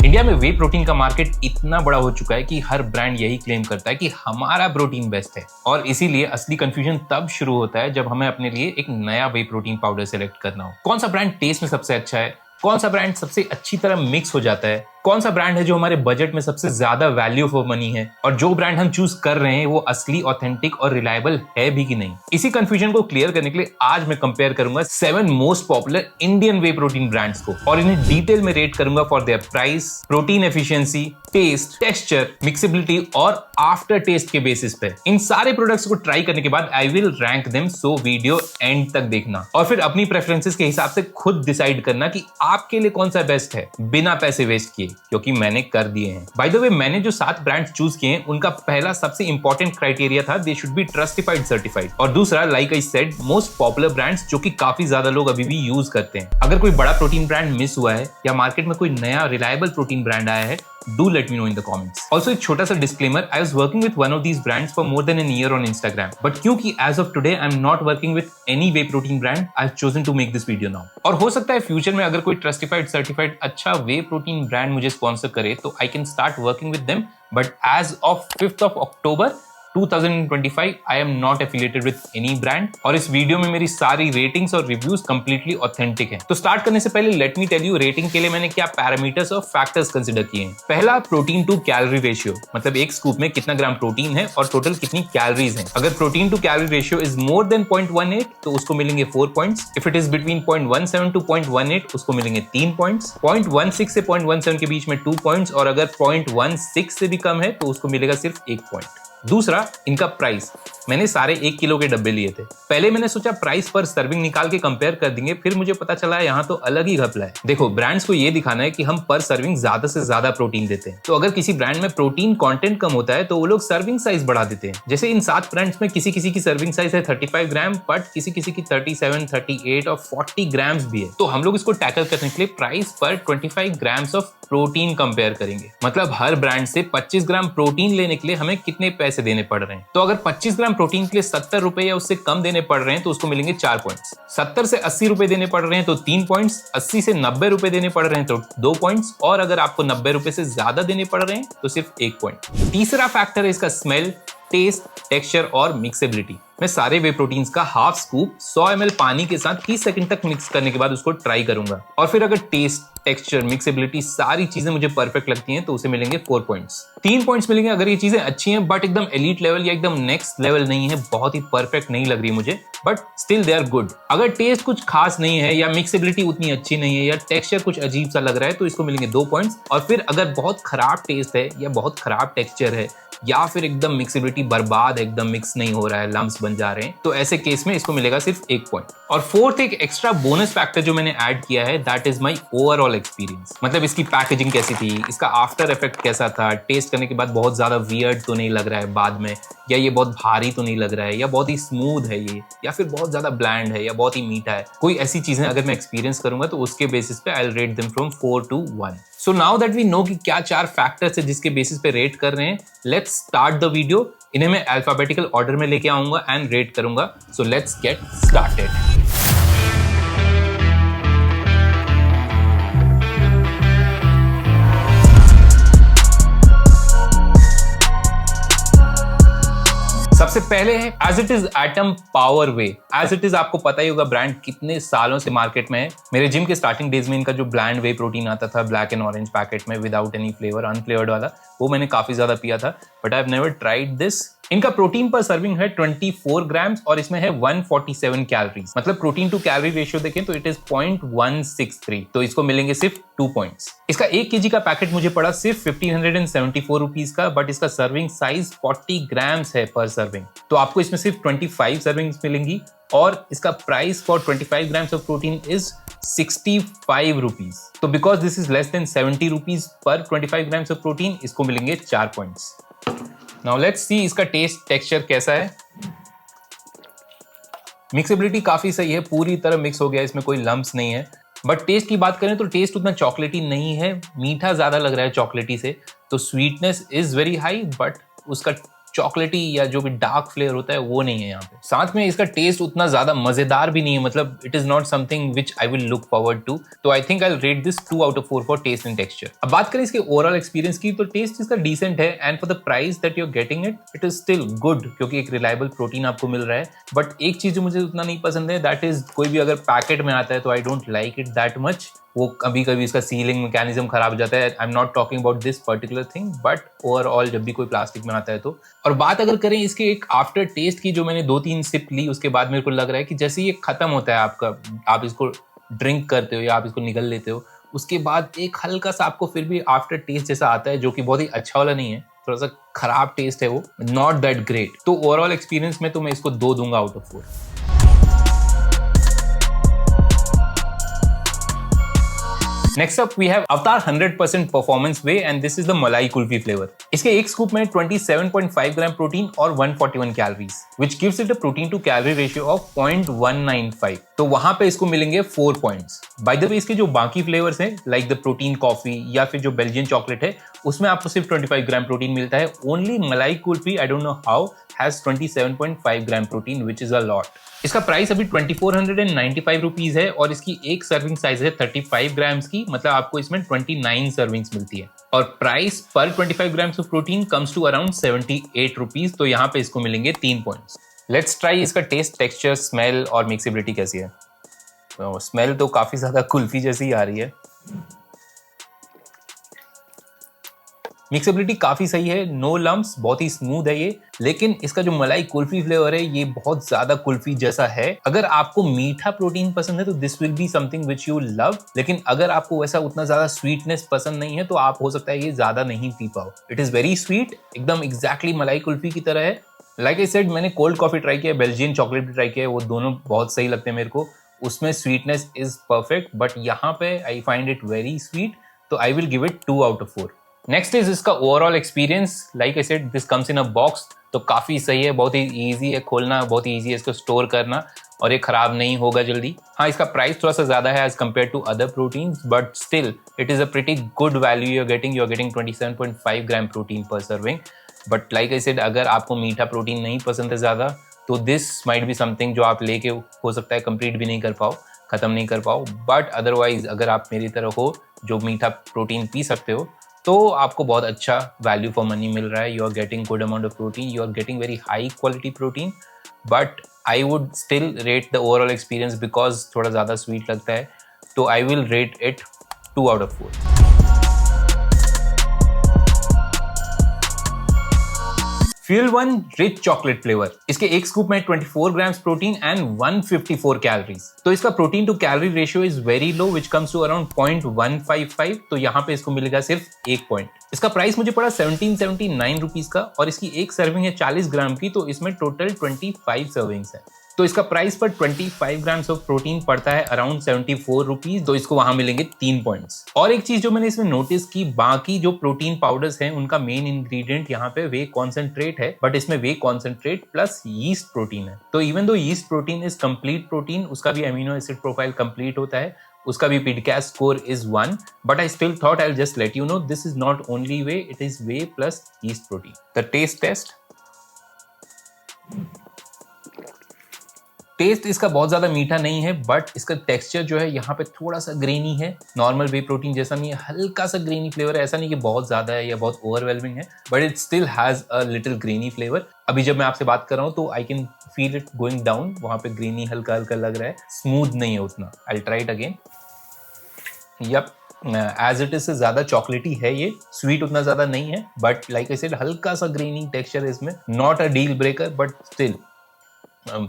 India में वे protein का market इतना बड़ा हो चुका है कि हर ब्रांड यही क्लेम करता है कि हमारा प्रोटीन बेस्ट है, और इसीलिए असली कंफ्यूजन तब शुरू होता है जब हमें अपने लिए एक नया वे प्रोटीन पाउडर सेलेक्ट करना हो। कौन सा ब्रांड टेस्ट में सबसे अच्छा है, कौन सा ब्रांड सबसे अच्छी तरह मिक्स हो जाता है, कौन सा ब्रांड है जो हमारे बजट में सबसे ज्यादा वैल्यू फॉर मनी है, और जो ब्रांड हम चूज कर रहे हैं वो असली, ऑथेंटिक और रिलायबल है भी कि नहीं। इसी कंफ्यूजन को क्लियर करने के लिए आज मैं कंपेयर करूंगा 7 most popular Indian whey protein brands को, और इन्हें डिटेल में रेट करूंगा for their price, protein efficiency, taste, texture, mixability और आफ्टर टेस्ट के बेसिस पे। इन सारे प्रोडक्ट्स को ट्राई करने के बाद I will rank them, so video and तक देखना और फिर अपनी प्रेफरेंसेस के हिसाब से खुद डिसाइड करना कि आपके लिए कौन सा बेस्ट है, बिना पैसे वेस्ट किए, क्योंकि मैंने कर दिए हैं। बाय द वे, मैंने जो 7 ब्रांड्स चूज किए हैं उनका पहला सबसे इंपॉर्टेंट क्राइटेरिया था दे शुड बी ट्रस्टिफाइड सर्टिफाइड, और दूसरा like I said most popular brands जो कि काफी ज्यादा लोग अभी भी यूज करते हैं। अगर कोई बड़ा प्रोटीन ब्रांड मिस हुआ है या मार्केट में कोई नया रिलायबल प्रोटीन ब्रांड आया है, do let me know in the comments. Also, एक छोटा सा disclaimer, I was working with one of these brands for more than a year on Instagram. But क्योंकि as of today I'm not working with any whey protein brand, I've chosen to make this video now. और हो सकता है future में अगर कोई ट्रस्टिफाइड certified अच्छा वे protein brand मुझे स्पॉन्सर करे तो I can start working with them. But as of 5th of October 2025 I am not affiliated with any brand, और इस वीडियो में मेरी सारी रेटिंग्स और रिव्यूज कंप्लीटली ऑथेंटिक हैं। तो स्टार्ट करने से पहले let me tell you rating के लिए मैंने क्या पैरामीटर्स और फैक्टर्स कंसीडर किए हैं। पहला, प्रोटीन टू कैलोरी रेशियो, मतलब एक स्कूप में कितना ग्राम प्रोटीन है और टोटल कितनी कैलोरीज हैं। अगर protein to calorie ratio is more than 0.18 तो उसको मिलेंगे 4 points. If it is between 0.17 to 0.18 उसको मिलेंगे 3 पॉइंट्स। 0.16 से 0.17 के बीच में 2 पॉइंट्स, और अगर 0.16 से भी कम है तो उसको मिलेगा सिर्फ 1 पॉइंट। दूसरा, इनका प्राइस। मैंने सारे 1 किलो के डब्बे लिए थे। पहले मैंने सोचा प्राइस पर सर्विंग निकाल के कंपेयर कर देंगे, फिर मुझे पता चला यहाँ तो अलग ही घपला है। देखो, ब्रांड्स को ये दिखाना है कि हम पर सर्विंग ज्यादा से ज्यादा प्रोटीन देते हैं, तो अगर किसी ब्रांड में प्रोटीन कंटेंट कम होता है तो वो लोग सर्विंग साइज बढ़ा देते हैं। जैसे इन 7 ब्रांड्स में किसी किसी की सर्विंग साइज है 35 ग्राम, बट किसी किसी की 37, 38 और 40 ग्राम्स भी है। तो हम लोग इसको टैकल करने के लिए प्राइस पर 25 ग्राम्स ऑफ प्रोटीन कंपेयर करेंगे। मतलब हर ब्रांड से 25 ग्राम प्रोटीन लेने के लिए हमें कितने पैसे देने पड़ रहे हैं। तो अगर 25 ग्राम प्रोटीन के लिए 70 रुपए या उससे कम देने पड़ रहे हैं तो उसको मिलेंगे 4 पॉइंट्स। 70 से 80 रुपए देने पड़ रहे हैं तो 3 पॉइंट्स। 80 से 90 रुपए देने पड़ रहे हैं तो 2 पॉइंट्स, और अगर आपको 90 रुपए से ज्यादा देने पड़ रहे हैं तो सिर्फ 1 पॉइंट। तीसरा फैक्टर है इसका स्मेल, टेस्ट, टेक्सचर और मिक्सेबिलिटी। मैं सारे वे प्रोटीन्स का हाफ स्कूप 100 ml पानी के साथ 30 सेकंड तक मिक्स करने के बाद उसको ट्राई करूंगा, और फिर अगर टेस्ट, टेक्सचर, मिक्सेबिलिटी सारी चीजें मुझे परफेक्ट लगती हैं तो उसे मिलेंगे 4 पॉइंट्स। 3 पॉइंट्स मिलेंगे अगर ये चीजें अच्छी हैं बट एकदम एलीट लेवल या एकदम नेक्स्ट लेवल नहीं है, बहुत ही परफेक्ट नहीं लग रही मुझे, but still they are good. अगर टेस्ट कुछ खास नहीं है या मिक्सेबिलिटी उतनी अच्छी नहीं है या टेक्सचर कुछ अजीब सा लग रहा है तो इसको मिलेंगे 2 पॉइंट्स। और फिर अगर बहुत खराब टेस्ट है या बहुत खराब टेक्सचर है या फिर एकदम मिक्सेबिलिटी बर्बाद है, एकदम मिक्स नहीं हो रहा है, लम्प्स बन जा रहे हैं, तो ऐसे केस में इसको मिलेगा सिर्फ 1 पॉइंट। और फोर्थ, एक एक्स्ट्रा बोनस फैक्टर जो मैंने ऐड किया है, that is my overall experience. मतलब इसकी पैकेजिंग कैसी थी, इसका आफ्टर इफेक्ट कैसा था, टेस्ट करने के बाद बहुत ज्यादा वियर्ड तो नहीं लग रहा है बाद में, या ये बहुत भारी तो नहीं लग रहा है, या बहुत ही स्मूथ है ये, या फिर बहुत ज्यादा ब्लैंड है या बहुत ही मीठा है। कोई ऐसी चीजें अगर मैं एक्सपीरियंस करूंगा तो उसके बेसिस पे I will rate them from 4 to 1। So now that we know कि क्या 4 फैक्टर्स है जिसके बेसिस पे रेट कर रहे हैं, लेट्स स्टार्ट द वीडियो। इन्हें मैं अल्फाबेटिकल ऑर्डर में लेके आऊंगा एंड रेट करूंगा। So let's get started. सबसे पहले है as it is atom power whey. As it is आपको पता ही होगा ब्रांड कितने सालों से मार्केट में है। मेरे जिम के स्टार्टिंग डेज में इनका जो ब्लैंड वे प्रोटीन आता था ब्लैक एंड ऑरेंज पैकेट में विदाउट एनी फ्लेवर, अनफ्लेवर्ड वाला, वो मैंने काफी ज्यादा पिया था, but I have never tried this. इनका प्रोटीन पर सर्विंग है 24 ग्राम्स और इसमें है 147 कैलोरीज। मतलब प्रोटीन टू कैलोरी रेशियो देखें तो इट इज 0.163, तो इसको मिलेंगे सिर्फ 2 पॉइंट्स। इसका 1 kg का पैकेट मुझे पड़ा सिर्फ 1574 रुपीज का, बट इसका सर्विंग साइज 40 ग्राम्स है पर सर्विंग, तो आपको इसमें सिर्फ 25 सर्विंग्स मिलेंगी, और इसका price for 25 grams of protein is 65 rupees. तो because this is less than 70 rupees per 25 grams of protein, इसको मिलेंगे 4 पॉइंट्स। नाउ लेट्स सी इसका टेस्ट, टेक्सचर कैसा है। मिक्सेबिलिटी काफी सही है, पूरी तरह मिक्स हो गया, इसमें कोई लम्प्स नहीं है। बट टेस्ट की बात करें तो टेस्ट उतना चॉकलेटी नहीं है, मीठा ज्यादा लग रहा है चॉकलेटी से, तो sweetness is very high, but उसका चॉकलेटी या जो भी डार्क फ्लेवर होता है वो नहीं है यहाँ पे। साथ में इसका टेस्ट उतना ज्यादा मजेदार भी नहीं है, मतलब it is not something which I will look forward to. तो I think I rate this 2 out of 4 for taste and texture. अब बात करें इसके ओवरऑल एक्सपीरियंस की, तो टेस्ट इसका डिसेंट है and for the price that you are getting it is still good, क्योंकि एक रिलायबल प्रोटीन आपको मिल रहा है। बट एक चीज जो मुझे उतना नहीं पसंद है, दैट इज कोई भी अगर पैकेट में आता है तो आई don't like it that much. वो कभी कभी इसका सीलिंग मैकेनिज्म खराब हो जाता है। I am not talking about this particular thing, but overall जब भी कोई प्लास्टिक में आता है तो। और बात अगर करें इसके एक आफ्टर टेस्ट की, जो मैंने 2-3 सिप ली उसके बाद मेरे को लग रहा है कि जैसे ये खत्म होता है आपका, आप इसको ड्रिंक करते हो या आप इसको निगल लेते हो, उसके बाद एक हल्का सा आपको फिर भी आफ्टर टेस्ट जैसा आता है, जो कि बहुत ही अच्छा वाला नहीं है, थोड़ा सा खराब टेस्ट है वो, नॉट दैट ग्रेट। तो ओवरऑल एक्सपीरियंस में तो मैं इसको 2 दूंगा out of 4। Next up we have Avatar 100% performance whey and this is the मलाई कुल्फी flavor. इसके एक स्कूप में 27.5 ग्राम प्रोटीन और 141 calories, which gives it a protein to calorie ratio of 0.195. तो वहां पे इसको मिलेंगे 4 पॉइंट्स। बाय द वे इसके जो बाकी फ्लेवर्स हैं लाइक द प्रोटीन कॉफी या फिर जो बेल्जियन चॉकलेट है, उसमें आपको सिर्फ 25 ग्राम प्रोटीन मिलता है। ओनली मलाई kulfi, I don't know how, has 27.5 gram protein which is a lot. इसका प्राइस अभी 2495 रुपीज है और इसकी एक सर्विंग साइज है 35 ग्राम्स की, मतलब आपको इसमें 29 सर्विंग्स मिलती है। और प्राइस पर 25 grams of protein comes to around 78 rupees, तो यहाँ पे इसको मिलेंगे 3 पॉइंट्स। लेट्स ट्राई इसका टेस्ट, टेक्सचर, स्मेल और मिक्सेबिलिटी कैसी है। तो स्मेल तो काफी ज्यादा कुल्फी जैसी आ रही है। मिक्सेबिलिटी काफी सही है, नो लम्प्स, बहुत ही स्मूथ है ये। लेकिन इसका जो मलाई कुल्फी फ्लेवर है ये बहुत ज्यादा कुल्फी जैसा है। अगर आपको मीठा प्रोटीन पसंद है तो this will be something which you love, लेकिन अगर आपको वैसा उतना ज्यादा स्वीटनेस पसंद नहीं है तो आप हो सकता है ये ज्यादा नहीं पी पाओ। इट इज वेरी स्वीट, एकदम एग्जैक्टली मलाई कुल्फी की तरह है। लाइक आई सेड, मैंने कोल्ड कॉफी ट्राई किया, बेल्जियन चॉकलेट भी ट्राई किया, वो दोनों बहुत सही लगते हैं मेरे को। उसमें स्वीटनेस इज परफेक्ट, बट यहाँ पे I find it very sweet, तो I will give it 2 out of 4। Next is इसका overall experience. Like I said, this comes in a box, तो काफी सही है, बहुत ही इजी है खोलना, बहुत ही इजी है इसको स्टोर करना और ये खराब नहीं होगा जल्दी। हाँ, इसका प्राइस थोड़ा सा ज्यादा है as compare to other proteins, but still it is a pretty good value you are getting 27.5 gram protein per serving. But like I said, अगर आपको मीठा प्रोटीन नहीं पसंद है ज्यादा, तो दिस माइट बी समथिंग जो आप लेके हो सकता है कंप्लीट भी नहीं कर पाओ, खत्म नहीं कर पाओ। बट अदरवाइज अगर आप मेरी तरह हो जो मीठा प्रोटीन पी सकते हो, तो आपको बहुत अच्छा वैल्यू फॉर मनी मिल रहा है। You are getting good amount of protein, you are getting very high quality protein, but I would still rate the overall experience because थोड़ा ज़्यादा स्वीट लगता है, तो I will rate it 2 out of 4। Fuel One rich chocolate flavour. इसके एक scoop में 24 grams protein and 154 calories. तो इसका protein to calorie ratio is very low which comes to around 0.155, तो यहाँ पे इसको मिलेगा सिर्फ 1 पॉइंट। इसका प्राइस मुझे पड़ा 1779 रुपीज का और इसकी एक सर्विंग है 40 ग्राम की, तो इसमें टोटल 25 सर्विंग्स है। तो इसका प्राइस पर 25 ग्राम्स ऑफ प्रोटीन पड़ता है अराउंड 74 रुपीज, तो इसको वहां मिलेंगे 3 पॉइंट्स। और एक चीज जो मैंने इसमें नोटिस की, बाकी जो प्रोटीन पाउडर्स हैं उनका मेन इंग्रेडिएंट यहाँ पे वे कॉन्सेंट्रेट है, बट इसमें वे कॉन्सेंट्रेट प्लस यीस्ट प्रोटीन है। तो इवन दो yeast protein is complete protein, उसका भी अमीनो एसिड प्रोफाइल कंप्लीट होता है, उसका भी PIDCAS score is 1, but I still thought I will just let you know this is not only whey, it is whey plus yeast protein. The taste taste इसका बहुत ज्यादा मीठा नहीं है, बट इसका टेक्सचर जो है यहाँ पे थोड़ा सा ग्रेनी है, नॉर्मल वे प्रोटीन जैसा नहीं है, हल्का सा ग्रेनी फ्लेवर है। ऐसा नहीं कि बहुत ज्यादा है या बहुत ओवरवेलमिंग है, but it still has a little granny flavour. अभी जब मैं आपसे बात कर रहा हूँ तो I can feel it going down, वहां पे ग्रेनी हल्का हल्का लग रहा है, स्मूथ नहीं है उतना। I try it again. Yup, as it is से ज्यादा चॉकलेटी है ये, स्वीट उतना ज्यादा नहीं है, बट लाइक आई सेड हल्का सा ग्रेनी टेक्सचर है इसमें, not a deal breaker, but still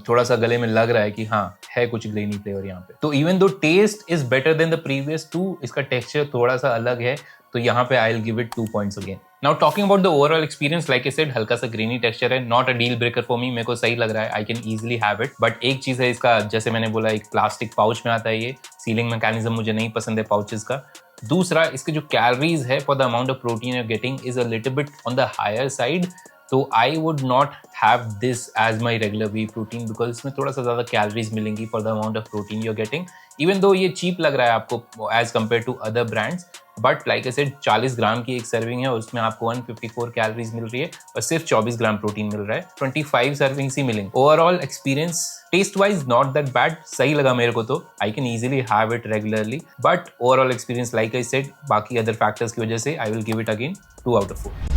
थोड़ा सा गले में लग रहा है कि हाँ है कुछ ग्रेनी फ्लेवर यहाँ पे। तो even though taste is better than the previous 2, इसका टेक्सचर थोड़ा सा अलग है, तो यहाँ पे I will give it 2 points again. Now talking about the overall experience, like I said हल्का सा ग्रेनी टेक्सचर है, not a deal breaker for me, मेरे को सही लग रहा है, I can easily have it. But एक चीज है इसका, जैसे मैंने बोला एक प्लास्टिक पाउच में आता है ये, सीलिंग मैकेनिज्म मुझे नहीं पसंद है पाउचेस का। दूसरा, इसके जो कैलोरीज है for the amount of protein you're getting is a little bit on the higher side, तो I would not have this as my regular whey protein because इसमें थोड़ा सा ज्यादा कैलोरीज मिलेंगी for the amount of protein you are getting. Even though ये cheap लग रहा है आपको as compare to other brands, but like I said 40 gram की एक सर्विंग है, उसमें आपको 154 कैलोरीज मिल रही है और सिर्फ 24 ग्राम प्रोटीन मिल रहा है। 25 सर्विंग्स ही मिलेंगे। Overall experience taste wise not that bad, सही लगा मेरे को, तो I can easily have it regularly, but overall experience like I said बाकी अदर फैक्टर्स की वजह से I will give it again 2 out of 4।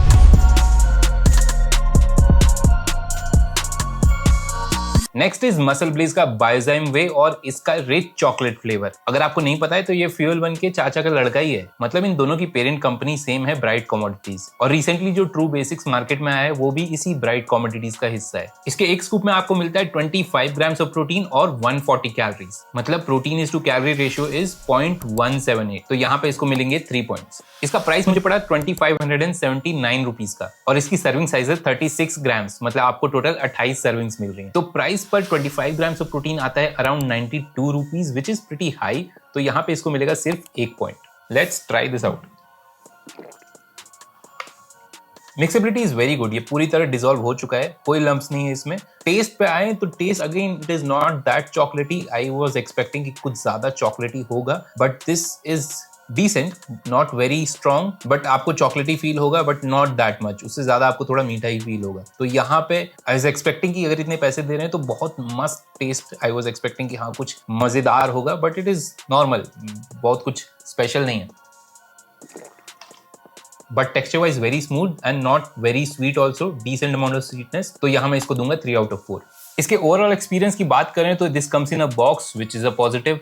Next is MuscleBlaze का बायोजाइम वे और इसका रिच चॉकलेट फ्लेवर। अगर आपको नहीं पता है तो ये फ्यूल वन के चाचा का लड़का ही है, मतलब इन दोनों की पेरेंट कंपनी सेम है, ब्राइट कमोडिटीज, और रिसेंटली जो ट्रू बेसिक्स मार्केट में आया है वो भी इसी ब्राइट कमोडिटीज का हिस्सा है। इसके एक स्कूप में आपको मिलता है 25 ग्राम्स ऑफ प्रोटीन और 140 कैलोरीज, मतलब protein is to calorie ratio is 0.178, तो यहाँ पे इसको मिलेंगे 3 पॉइंट्स। इसका प्राइस मुझे पड़ा 2579 रुपीज का और इसकी सर्विंग साइज है 36 ग्राम्स, मतलब आपको टोटल 28 सर्विंग्स मिल रही है। तो प्राइस पर 25 ग्राम्स ऑफ प्रोटीन आता है around 92 rupees, which is pretty high, तो यहाँ पे इसको मिलेगा सिर्फ 1 point. Let's try this out. Mixability is very good, ये पूरी तरह डिसॉल्व हो चुका है, कोई लम्प्स नहीं है इसमें। टेस्ट पे आए तो taste again it is not that chocolatey, I was expecting कि कुछ ज्यादा चॉकलेटी होगा, but this is decent, not very strong, but आपको चॉकलेटी फील होगा बट नॉट दैट मच, उससे ज्यादा आपको थोड़ा मीठा ही फील होगा। तो यहाँ पे आई वाज एक्सपेक्टिंग कि अगर इतने पैसे दे रहे हैं तो बहुत मस्त टेस्ट, आई वाज एक्सपेक्टिंग कि हाँ कुछ मजेदार होगा, बट इट इज नॉर्मल, बहुत कुछ स्पेशल नहीं है। But texture wise very smooth and not very sweet also, decent amount of sweetness, तो यहाँ मैं इसको दूंगा 3 आउट ऑफ 4। इसके ओवरऑल एक्सपीरियंस की बात करें तो this comes in a box which is a positive.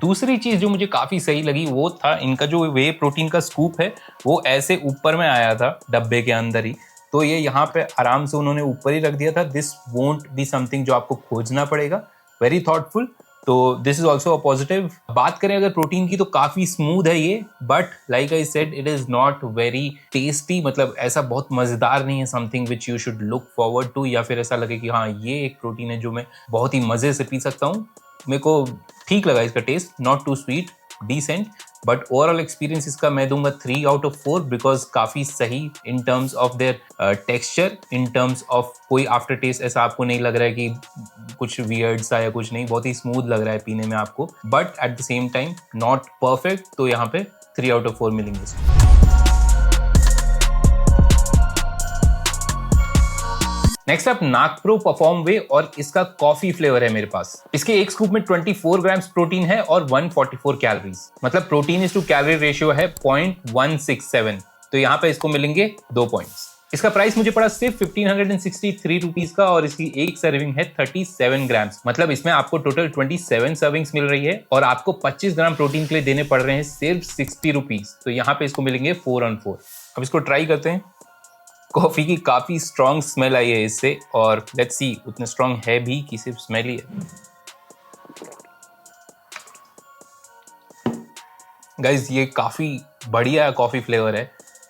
दूसरी चीज जो मुझे काफी सही लगी वो था इनका जो वे प्रोटीन का स्कूप है वो ऐसे ऊपर में आया था डब्बे के अंदर ही, तो ये यहाँ पे आराम से उन्होंने ऊपर ही रख दिया था। दिस वोंट बी समथिंग जो आपको खोजना पड़ेगा, वेरी थॉटफुल, तो this is also a positive. बात करें अगर प्रोटीन की तो काफी स्मूथ है ये, but like I said it is not very tasty, मतलब ऐसा बहुत मजेदार नहीं है, something which you should look forward to, या फिर ऐसा लगे कि हाँ ये एक प्रोटीन है जो मैं बहुत ही मजे से पी सकता हूँ। मेरे को ठीक लगा इसका taste, not too sweet, decent, but overall experience इसका मैं दूंगा 3 आउट ऑफ 4 बिकॉज काफी सही इन terms of their texture, in terms of कोई आफ्टर टेस्ट ऐसा आपको नहीं लग रहा है कि कुछ वियर्ड सा या कुछ नहीं, बहुत ही स्मूथ लग रहा है पीने में आपको, but at the same time not perfect, तो यहाँ पे 3 आउट ऑफ 4 मिलेंगे इसको। नेक्स्ट अप नागप्रो परफॉर्म वे और इसका कॉफी फ्लेवर है मेरे पास। इसके एक स्कूप में 24 ग्राम्स प्रोटीन है और 144 कैलोरीज, मतलब protein is to calorie ratio है 0.167, तो यहाँ पे इसको मिलेंगे 2 पॉइंट्स। इसका प्राइस मुझे पड़ा सिर्फ 1563 रुपीज का और इसकी एक सर्विंग है 37 ग्राम्स, मतलब इसमें आपको टोटल 27 सर्विंग्स मिल रही है और आपको 25 ग्राम प्रोटीन के लिए देने पड़ रहे हैं सिर्फ 60 रुपीज, तो यहाँ पे इसको मिलेंगे 4 on 4। अब इसको ट्राई करते हैं। कॉफी की काफी स्ट्रॉन्ग स्मेल आई है इससे, और लेट्स सी उतने स्ट्रॉन्ग है भी कि सिर्फ स्मेल ही है। गाइज ये काफी बढ़िया कॉफी फ्लेवर है,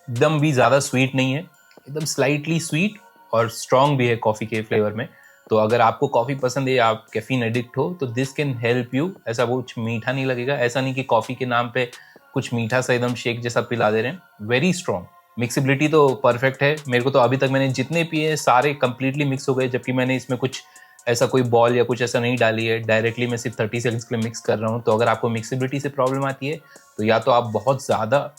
एकदम भी ज्यादा स्वीट नहीं है, एकदम स्लाइटली स्वीट और स्ट्रॉन्ग भी है कॉफी के फ्लेवर में। तो अगर आपको कॉफी पसंद है या आप कैफीन एडिक्ट हो तो दिस कैन हेल्प यू। ऐसा कुछ मीठा नहीं लगेगा, ऐसा नहीं कि कॉफी के नाम पे कुछ मीठा सा एकदम शेक जैसा पिला दे रहे हैं। वेरी स्ट्रॉन्ग, मिक्सिबिलिटी तो परफेक्ट है। मेरे को तो अभी तक मैंने जितने पिए सारे कंप्लीटली मिक्स हो गए, जबकि मैंने इसमें कुछ ऐसा कोई बॉल या कुछ ऐसा नहीं डाली है, डायरेक्टली मैं सिर्फ 30 सेकंड्स के लिए मिक्स कर रहा हूँ। तो अगर आपको मिक्सिबिलिटी से प्रॉब्लम आती है तो या तो आप बहुत ज़्यादा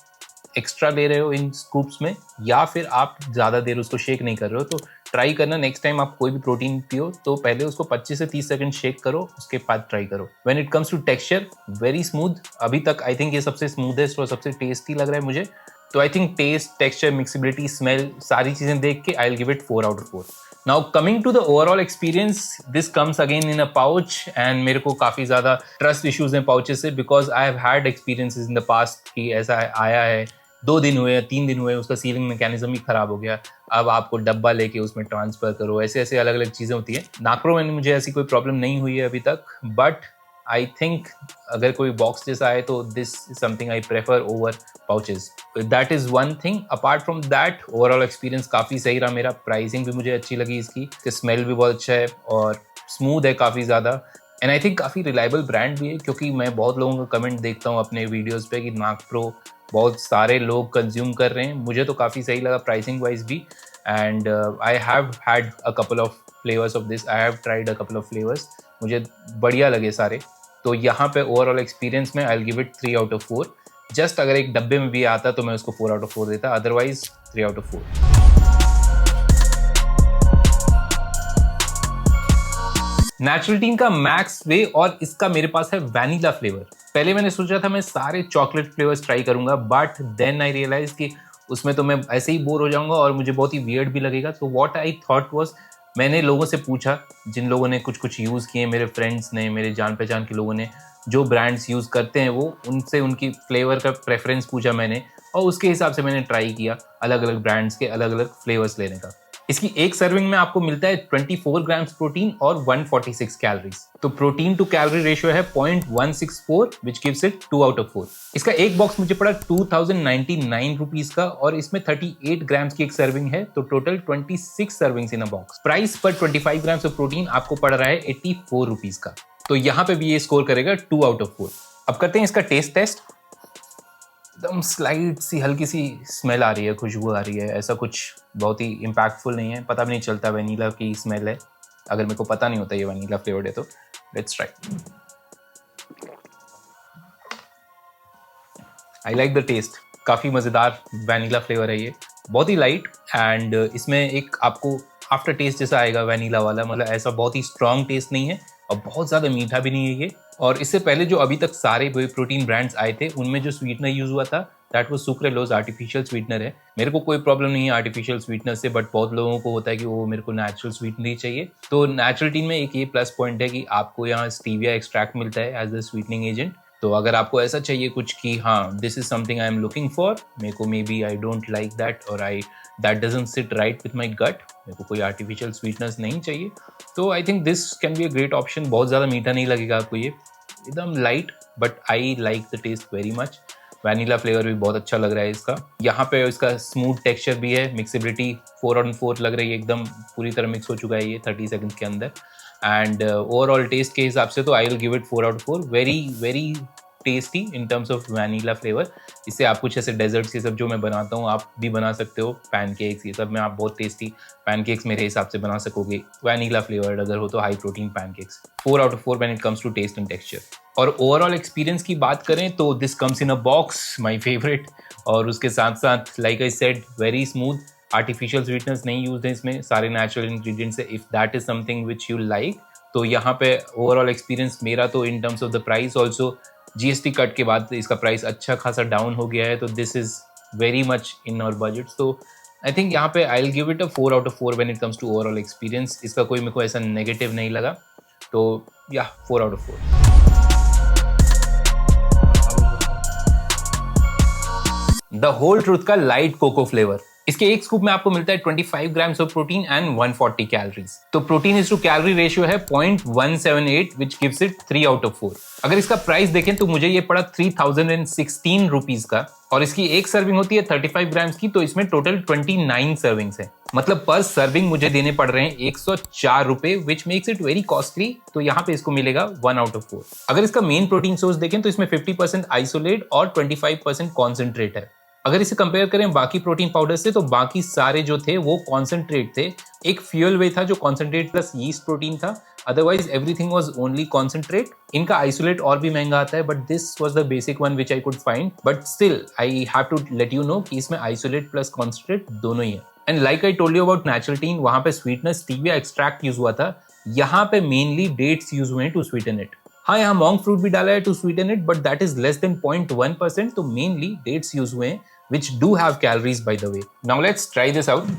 एक्स्ट्रा ले रहे हो इन स्कूप्स में, या फिर आप ज़्यादा देर उसको शेक नहीं कर रहे हो। तो ट्राई करना, नेक्स्ट टाइम आप कोई भी प्रोटीन पियो तो पहले उसको 25 से 30 सेकंड शेक करो, उसके बाद ट्राई करो। When it comes to texture, very smooth, अभी तक आई थिंक ये सबसे स्मूथेस्ट और सबसे टेस्टी लग रहा है मुझे। तो I think taste, texture, mixability, smell, सारी चीजें देख के I will give it 4 out of 4। Now coming to the overall experience, this comes again in a pouch and मेरे को काफी ज्यादा ट्रस्ट इश्यूज हैं पाउचेस से, because I have had experiences in the past कि ऐसा आया है, 2 दिन हुए या 3 दिन हुए, उसका सीलिंग मैकेनिज्म ही खराब हो गया, अब आपको डब्बा लेके उसमें ट्रांसफर करो, ऐसे ऐसे अलग अलग चीजें होती है। नागप्रो में मुझे ऐसी कोई प्रॉब्लम नहीं हुई है अभी तक, बट आई थिंक अगर कोई बॉक्स जैसा आए तो this is something I prefer over pouches. That is one thing. Apart from that overall experience काफ़ी सही रहा मेरा, प्राइसिंग भी मुझे अच्छी लगी इसकी, स्मेल भी बहुत अच्छा है और स्मूथ है काफ़ी ज़्यादा, एंड आई थिंक काफ़ी रिलायबल ब्रांड भी है, क्योंकि मैं बहुत लोगों का कमेंट देखता हूँ अपने वीडियोज़ पे कि नागप्रो बहुत सारे लोग कंज्यूम कर रहे हैं। मुझे तो काफ़ी सही लगा प्राइसिंग वाइज भी, and I have had a couple of flavours of this, I have tried a couple of flavours, मुझे बढ़िया लगे सारे। तो यहाँ पे ओवरऑल एक्सपीरियंस में आई will give it 3 out of 4। Just अगर एक डब्बे में भी आता तो मैं उसको 4 आउट ऑफ 4 देता, अदरवाइज 3 आउट ऑफ 4। नेचुरल्टीन का मैक्स वे और इसका मेरे पास है वैनिला फ्लेवर। पहले मैंने सोचा था मैं सारे चॉकलेट फ्लेवर्स ट्राई करूंगा, बट देन आई रियलाइज कि उसमें तो मैं ऐसे ही बोर हो जाऊंगा और मुझे बहुत ही वियर्ड भी लगेगा। तो व्हाट आई थॉट वाज, मैंने लोगों से पूछा जिन लोगों ने कुछ कुछ यूज़ किए, मेरे फ्रेंड्स ने, मेरे जान पहचान के लोगों ने जो ब्रांड्स यूज़ करते हैं वो, उनसे उनकी फ्लेवर का प्रेफरेंस पूछा मैंने और उसके हिसाब से मैंने ट्राई किया अलग अलग ब्रांड्स के अलग अलग फ्लेवर्स लेने का। इसकी एक सर्विंग में आपको मिलता है 24 ग्राम्स प्रोटीन और 146 कैलोरीज। तो प्रोटीन टू कैलोरी रेशियो है 0.164 विच गिव्स इट 2 आउट ऑफ 4। इसका एक बॉक्स मुझे पड़ा 2099 रुपीज का और इसमें 38 ग्राम्स की एक सर्विंग है, तो total 26 servings in a box. Price पर 25 ग्राम्स ऑफ प्रोटीन आपको पड़ रहा है 84 रुपीज का। तो यहाँ पे भी ये स्कोर करेगा 2 आउट ऑफ 4। अब करते हैं इसका टेस्ट टेस्ट। एकदम स्लाइट सी हल्की सी स्मेल आ रही है, खुशबू आ रही है, ऐसा कुछ बहुत ही इम्पैक्टफुल नहीं है, पता भी नहीं चलता वनीला की स्मेल है। अगर मेरे को पता नहीं होता ये वनीला फ्लेवर्ड है तो let's try. I like the taste, काफ़ी मज़ेदार वनीला फ्लेवर है ये, बहुत ही लाइट एंड इसमें एक आपको आफ्टर टेस्ट जैसा आएगा वनीला वाला, मतलब ऐसा बहुत ही स्ट्रॉन्ग टेस्ट नहीं है और बहुत ज़्यादा मीठा भी नहीं है ये। और इससे पहले जो अभी तक सारे प्रोटीन ब्रांड्स आए थे उनमें जो स्वीटनर यूज हुआ था दैट वाज सुक्रेलोज, आर्टिफिशियल स्वीटनर है। मेरे को कोई प्रॉब्लम नहीं है आर्टिफिशियल स्वीटनर से, बट बहुत लोगों को होता है कि वो मेरे को नेचुरल स्वीटनर ही चाहिए। तो नेचुरल्टीन में एक ये प्लस पॉइंट है कि आपको यहाँ स्टीविया एक्सट्रैक्ट मिलता है एज द स्वीटनिंग एजेंट। तो अगर आपको ऐसा चाहिए कुछ कि हाँ this is something I am looking for, मेरे को maybe I don't like that और I that doesn't sit right with my gut, मेरे को कोई आर्टिफिशियल स्वीटनेस नहीं चाहिए, तो I think this can be a great option. बहुत ज़्यादा मीठा नहीं लगेगा आपको ये, एकदम light, but I like the taste very much. Vanilla flavour भी बहुत अच्छा लग रहा है इसका। यहाँ पे इसका स्मूथ टेक्सचर भी है, मिक्सिबिलिटी 4/4 लग रही है, एकदम पूरी तरह मिक्स हो चुका है ये 30 सेकंड्स के अंदर। एंड ओवरऑल टेस्ट के हिसाब से तो I will give it 4 out of 4। Very very tasty in terms of vanilla flavour. इससे आप कुछ ऐसे डेजर्ट्स ये सब जो मैं बनाता हूँ आप भी बना सकते हो, पैनकेक्स ये सब में आप बहुत टेस्टी पैनकेक्स मेरे हिसाब से बना सकोगे वैनिला फ्लेवर्ड अगर हो तो, high protein pancakes. 4 out of 4 when it comes to taste and texture. और ओवरऑल एक्सपीरियंस की बात करें तो this comes in a box, my favourite. और उसके साथ साथ like I said very smooth, artificial sweetness नहीं यूज है इसमें, सारे नेचुरल इंग्रेडिएंट्स है। If that is something which you like तो यहाँ पे ओवरऑल एक्सपीरियंस मेरा तो in terms of the price also, GST cut के बाद इसका प्राइस अच्छा खासा डाउन हो गया है, तो this is very much in our budget. तो आई थिंक यहाँ पे I will give it a 4 out of 4 when it comes to overall experience. इसका कोई मेरे को ऐसा नेगेटिव नहीं लगा, तो या 4 out of 4। The Whole Truth का लाइट कोको फ्लेवर, इसके एक स्कूप में आपको मिलता है 25 grams of protein and 140 calories. तो protein is to calorie ratio है 0.178 which gives it 3 out of 4। अगर इसका प्राइस देखें तो मुझे ये पड़ा 3016 रुपीज का और इसकी एक सर्विंग होती है 35 ग्राम्स की, तो इसमें टोटल 29 सर्विंग्स है। मतलब पर सर्विंग मुझे देने पड़ रहे हैं 104 रुपए which makes it very costly. तो यहाँ पे इसको मिलेगा 1 आउट ऑफ 4। अगर इसका मेन प्रोटीन सोर्स देखें तो इसमें 50% आइसोलेट और 25% कॉन्सेंट्रेट है। अगर इसे कंपेयर करें बाकी प्रोटीन पाउडर से तो बाकी सारे जो थे वो कॉन्सेंट्रेट थे। एक फ्यूल वे था जो कॉन्सेंट्रेट प्लस यीस्ट प्रोटीन था, otherwise everything was only concentrate. इनका आइसोलेट और भी महंगा आता है but this was the basic one which I could find, but still I have to let you know कि इसमें आइसोलेट प्लस कॉन्सेंट्रेट दोनों ही है। And like I told you about Naturaltein, वहां पे स्वीटनर स्टीविया एक्सट्रैक्ट यूज हुआ था, यहाँ पे मेनली डेट्स यूज हुए हैं टू स्वीटन इट। हाँ यहाँ मॉन्क फ्रूट भी डाला है to sweeten it but that is less than 0.1%, तो मेनली डेट्स यूज हुए हैं which do have calories by the way. Now let's try this out.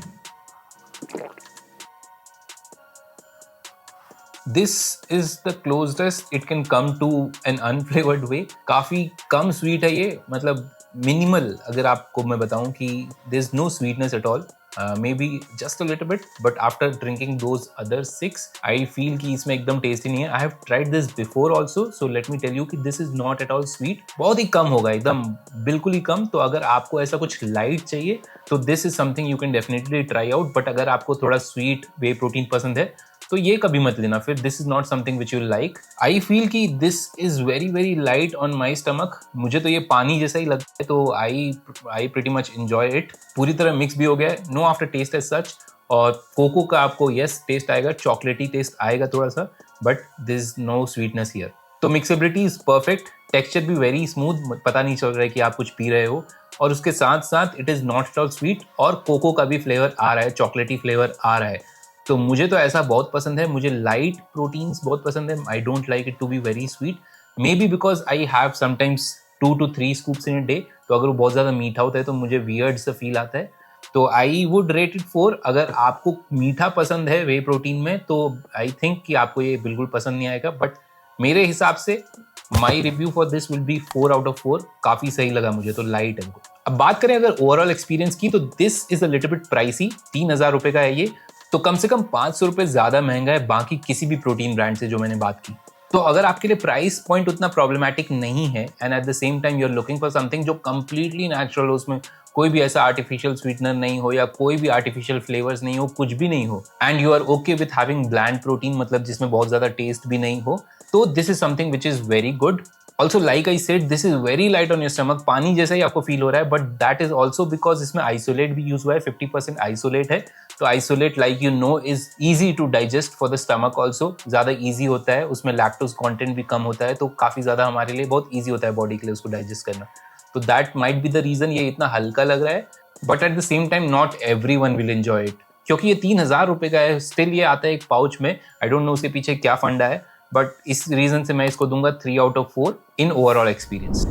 This is the closest it can come to an unflavored way. काफी कम sweet है ये, मतलब minimal. अगर आपको मैं बताऊं कि there is no sweetness at all, maybe just a little bit, but after drinking those other 6 I feel कि इसमें एकदम टेस्टी नहीं है। I have tried this before also, so let me tell you कि this is not at all sweet. बहुत ही कम होगा, एकदम बिल्कुल ही कम। तो अगर आपको ऐसा कुछ लाइट चाहिए तो this is something you can definitely try out, but अगर आपको थोड़ा स्वीट वे प्रोटीन पसंद है तो ये कभी मत लेना फिर, this is not something which you like. I feel कि this is very very light on my stomach, मुझे तो ये पानी जैसा ही लगता है, तो I pretty much enjoy it. पूरी तरह मिक्स भी हो गया है, no aftertaste as such. और कोको का आपको यस टेस्ट आएगा, चॉकलेटी टेस्ट आएगा थोड़ा सा, but this is no sweetness here. तो मिक्सेबिलिटी इज परफेक्ट, टेक्सचर भी वेरी स्मूथ, पता नहीं चल रहा है कि आप कुछ पी रहे हो। और उसके साथ साथ it is not at all sweet, और कोको का भी फ्लेवर आ रहा है, चॉकलेटी फ्लेवर आ रहा है। तो मुझे तो ऐसा बहुत पसंद है, मुझे लाइट प्रोटीन्स बहुत पसंद है। I don't like it to be very sweet, maybe because I have sometimes 2 to 3 scoops in a day. तो अगर वो बहुत ज़्यादा मीठा होता है तो मुझे वियर्ड सा फील आता है। तो आई वुड रेट इट 4। अगर आपको मीठा पसंद है वे प्रोटीन में तो आई थिंक कि आपको ये बिल्कुल पसंद नहीं आएगा, बट मेरे हिसाब से my review for this will be 4 out of 4। काफ़ी सही लगा मुझे, तो लाइट है। अब बात करें अगर ओवरऑल एक्सपीरियंस की, तो this is a little bit pricey. 3,000 रुपये का है ये, तो कम से कम 500 रुपये ज़्यादा महंगा है बाकी किसी भी प्रोटीन ब्रांड से जो मैंने बात की। तो अगर आपके लिए प्राइस पॉइंट उतना प्रॉब्लमैटिक नहीं है and at the same time you are looking for something जो कंप्लीटली नेचुरल हो, उसमें कोई भी ऐसा आर्टिफिशियल स्वीटनर नहीं हो या कोई भी आर्टिफिशियल फ्लेवर्स नहीं हो, कुछ भी नहीं हो, and you are okay with having bland protein, मतलब जिसमें बहुत ज़्यादा टेस्ट भी नहीं हो, तो this is something which is very good. Also like I said, this is very light on your stomach, पानी जैसा ही आपको फील हो रहा है, but that is also because इसमें आइसोलेट भी यूज हुआ है, 50% आइसोलेट है। तो isolate like you know is easy to digest for the stomach also, ज़्यादा ईजी होता है, उसमें लैक्टोज कॉन्टेंट भी कम होता है, तो काफ़ी ज़्यादा हमारे लिए बहुत ईजी होता है बॉडी के लिए उसको डाइजेस्ट करना। तो that might be the reason ये इतना हल्का लग रहा है, but at the same time not every one will enjoy it, क्योंकि ये 3,000 रुपये का है। स्टिल ये आता है एक पाउच में, आई डोंट नो उसके पीछे क्या फंडा है, बट इस रीजन से मैं इसको दूंगा 3 out of 4 in overall experience.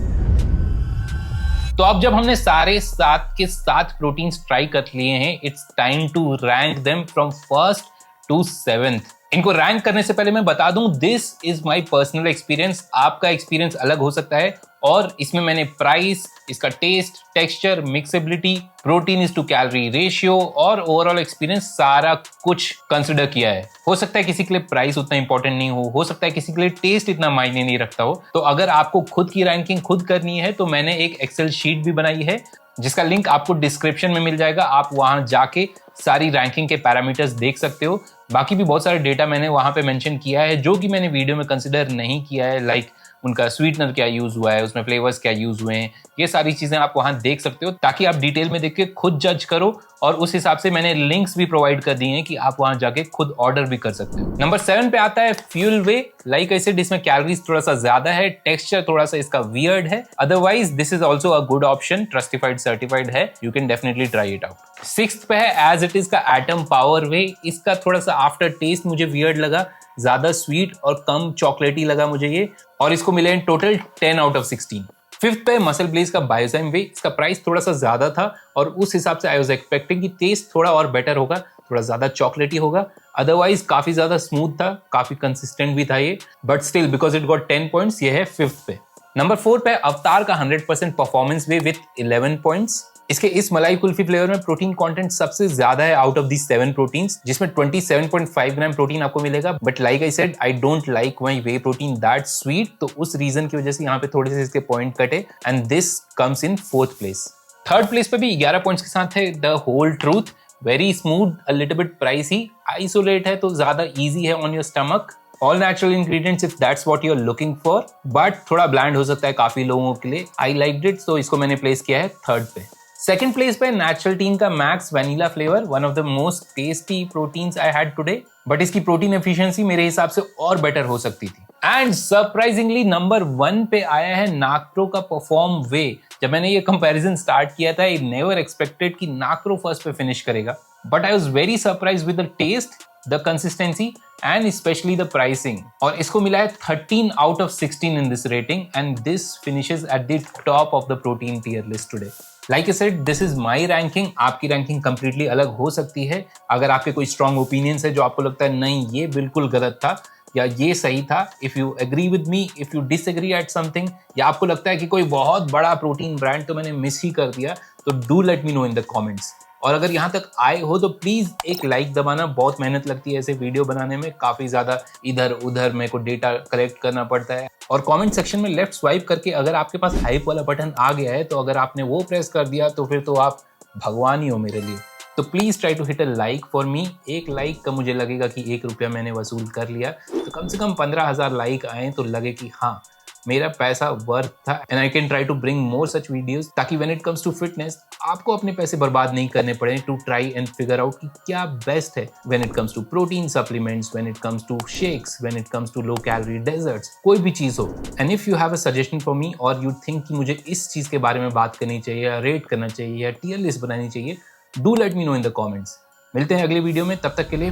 तो अब जब हमने सारे 7 के 7 प्रोटीन्स ट्राई कर लिए हैं, it's time to rank them from first to 7th। इनको रैंक करने से पहले मैं बता दूं, this is my personal experience, आपका एक्सपीरियंस अलग हो सकता है, और इसमें मैंने प्राइस, इसका taste, texture, mixability, protein is to calorie ratio और ओवरऑल एक्सपीरियंस सारा कुछ कंसिडर किया है। हो सकता है किसी के लिए प्राइस उतना इंपॉर्टेंट नहीं हो सकता है किसी के लिए टेस्ट इतना मायने नहीं रखता हो। तो अगर आपको खुद की रैंकिंग खुद करनी है तो मैंने एक एक्सेल शीट भी बनाई है, जिसका लिंक आपको डिस्क्रिप्शन में मिल जाएगा। आप वहां जाके सारी रैंकिंग के पैरामीटर्स देख सकते हो। बाकी भी बहुत सारे डेटा मैंने वहां पे मेंशन किया है जो कि मैंने वीडियो में कंसिडर नहीं किया है, लाइक उनका स्वीटनर क्या यूज हुआ है, उसमें फ्लेवर्स क्या यूज हुए हैं, ये सारी चीजें आप वहां देख सकते हो, ताकि आप डिटेल में देख के खुद जज करो। और उस हिसाब से मैंने लिंक्स भी प्रोवाइड कर दिए हैं कि आप वहां जाके खुद ऑर्डर भी कर सकते हो। नंबर 7 पे आता है fuel way. Like I said, इसमें कैलोरीज थोड़ा सा ज्यादा है, टेक्सचर थोड़ा सा इसका वियर्ड है, otherwise this is also a good option, trustified certified है, you can definitely try it out. 6th पे है एज इट इज का एटम पावर वे। इसका थोड़ा सा आफ्टर टेस्ट मुझे वियर्ड लगा, ज्यादा स्वीट और कम चॉकलेटी लगा मुझे ये, और इसको मिले in total 10 out of 16। 5th पे मसल ब्लेज का बायोजाइम वे। इसका प्राइस थोड़ा सा ज्यादा था और उस हिसाब से आई वाज एक्सपेक्टिंग कि टेस्ट थोड़ा और बेटर होगा, थोड़ा ज्यादा चॉकलेटी होगा, अदरवाइज काफी ज्यादा स्मूथ था, काफी कंसिस्टेंट भी था ये, but still because it got 10 points, ये है 5th पे। नंबर 4 पे अवतार का 100% परफॉर्मेंस वे विथ 11 पॉइंट्स। इसके इस मलाई कुल्फी फ्लेवर में प्रोटीन कंटेंट सबसे ज्यादा है आउट ऑफ दी 7 प्रोटीन्स, जिसमें 27.5 ग्राम प्रोटीन आपको मिलेगा। But like I said, I don't like my way protein that sweet, तो उस रीजन की वजह से यहाँ पे थोड़े से इसके पॉइंट कटे, and this comes in 4th place. 3rd place पे भी 11 पॉइंट्स के साथ है the whole truth. Very smooth, a little bit pricey, isolate है तो ज्यादा ईजी है on your stomach, all natural ingredients if that's what you are looking for, but थोड़ा ब्लैंड हो सकता है काफी लोगों के लिए। आई लाइक्ड इट, तो इसको मैंने प्लेस किया है 3rd पे। 2nd प्लेस पे नेचुरल टीन का max vanilla flavour, one of the most tasty proteins I had today, but इसकी प्रोटीन एफिशिएंसी मेरे हिसाब से और बेटर हो सकती थी। एंड सरप्राइजिंगली नंबर 1 पे आया है नाक्रो का परफॉर्म वे। जब मैंने ये कंपैरिजन स्टार्ट किया था, आई नेवर एक्सपेक्टेड कि नाक्रो फर्स्ट पे फिनिश करेगा, but I was very surprised with the taste, the consistency and specially the pricing. और इसको मिला है 13 out of 16 in this rating, and this finishes at the top of the protein tier list today. Like I said, this is my ranking, आपकी ranking completely अलग हो सकती है। अगर आपके कोई स्ट्रॉन्ग ओपिनियंस है जो आपको लगता है नहीं ये बिल्कुल गलत था या ये सही था, if you agree with me, if you disagree at something, या आपको लगता है कि कोई बहुत बड़ा प्रोटीन ब्रांड तो मैंने मिस ही कर दिया, तो do let me know in the comments. और अगर यहाँ तक आए हो तो प्लीज एक लाइक दबाना, बहुत मेहनत लगती है ऐसे वीडियो बनाने में, काफी ज्यादा इधर उधर मेरे को डेटा कलेक्ट करना पड़ता है। और कमेंट सेक्शन में लेफ्ट स्वाइप करके अगर आपके पास हाइप वाला बटन आ गया है, तो अगर आपने वो प्रेस कर दिया तो फिर तो आप भगवान ही हो मेरे लिए। तो please try to hit a like for me. एक लाइक का मुझे लगेगा कि 1 रुपया मैंने वसूल कर लिया, तो कम से कम 15,000 लाइक आए तो लगे कि हाँ मेरा पैसा वर्थ था and I can try to bring more such videos ताकि when it comes to fitness आपको अपने पैसे बर्बाद नहीं करने पड़े to try and figure out कि क्या बेस्ट है when it comes to protein supplements, when it comes to shakes, when it comes to low calorie desserts, कोई भी चीज हो। And if you have a suggestion for me और you think कि मुझे इस चीज के बारे में बात करनी चाहिए या रेट करना चाहिए या टियर लिस्ट बनानी चाहिए, do let me know in the comments. मिलते हैं अगले वीडियो में, तब तक के लिए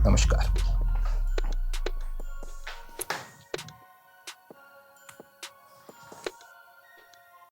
नमस्कार।